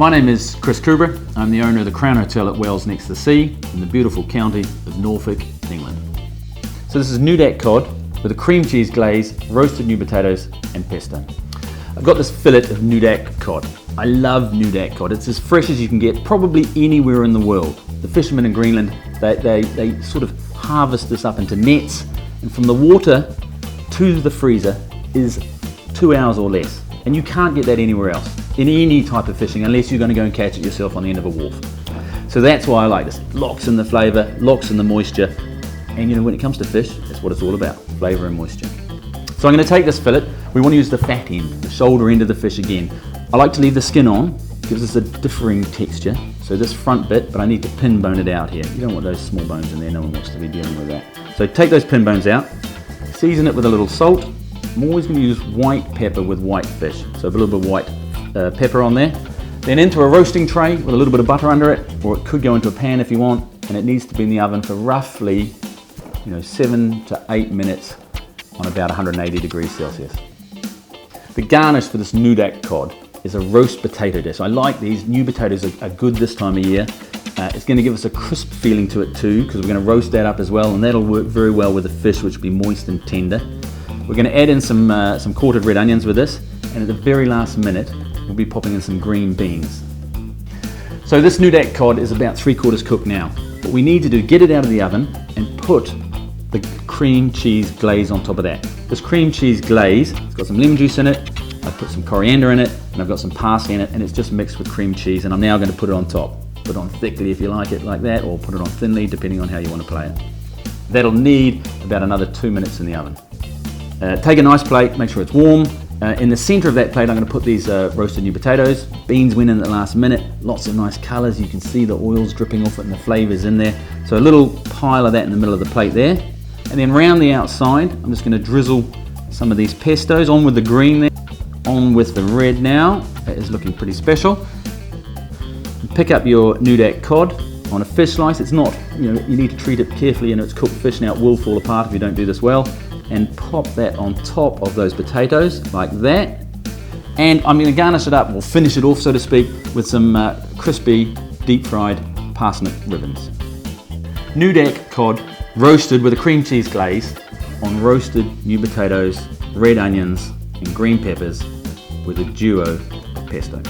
My name is Chris Coubrough. I'm the owner of the Crown Hotel at Wells Next to the Sea in the beautiful county of Norfolk, England. So this is Nutaaq cod with a cream cheese glaze, roasted new potatoes and pesto. I've got this fillet of Nutaaq cod. I love Nutaaq cod. It's as fresh as you can get probably anywhere in the world. The fishermen in Greenland, they sort of harvest this up into nets, and from the water to the freezer is 2 hours or less. And you can't get that anywhere else in any type of fishing unless you're going to go and catch it yourself on the end of a wharf. So that's why I like this. Locks in the flavour, locks in the moisture, and you know, when it comes to fish, that's what it's all about, flavour and moisture. So I'm going to take this fillet. We want to use the fat end, the shoulder end of the fish again. I like to leave the skin on, gives us a differing texture. So this front bit, but I need to pin bone it out here. You don't want those small bones in there, no one wants to be dealing with that. So take those pin bones out, season it with a little salt. I'm always going to use white pepper with white fish, so a little bit of white pepper on there. Then into a roasting tray with a little bit of butter under it, or it could go into a pan if you want, and it needs to be in the oven for roughly 7 to 8 minutes on about 180 degrees Celsius. The garnish for this Nutaaq cod is a roast potato dish. I like these. New potatoes are good this time of year. It's going to give us a crisp feeling to it too, because we're going to roast that up as well, and that'll work very well with the fish, which will be moist and tender. We're going to add in some quartered red onions with this, and at the very last minute we'll be popping in some green beans. So this Nutaaq cod is about 3/4 cooked now. What we need to do, get it out of the oven and put the cream cheese glaze on top of that. This cream cheese glaze, it's got some lemon juice in it, I've put some coriander in it, and I've got some parsley in it, and it's just mixed with cream cheese, and I'm now going to put it on top. Put it on thickly if you like it like that, or put it on thinly depending on how you want to play it. That'll need about another 2 minutes in the oven. Take a nice plate, make sure it's warm. In the center of that plate I'm going to put these roasted new potatoes. Beans went in at the last minute, lots of nice colors. You can see the oils dripping off it and the flavors in there. So a little pile of that in the middle of the plate there. And then round the outside, I'm just going to drizzle some of these pestos on with the green there, on with the red now. That is looking pretty special. Pick up your Nutaaq cod on a fish slice. It's not, you need to treat it carefully, and it's cooked fish now. It will fall apart if you don't do this well. And pop that on top of those potatoes like that. And I'm going to garnish it up, or finish it off so to speak, with some crispy deep fried parsnip ribbons. Nutaaq cod roasted with a cream cheese glaze on roasted new potatoes, red onions and green peppers with a duo of pesto.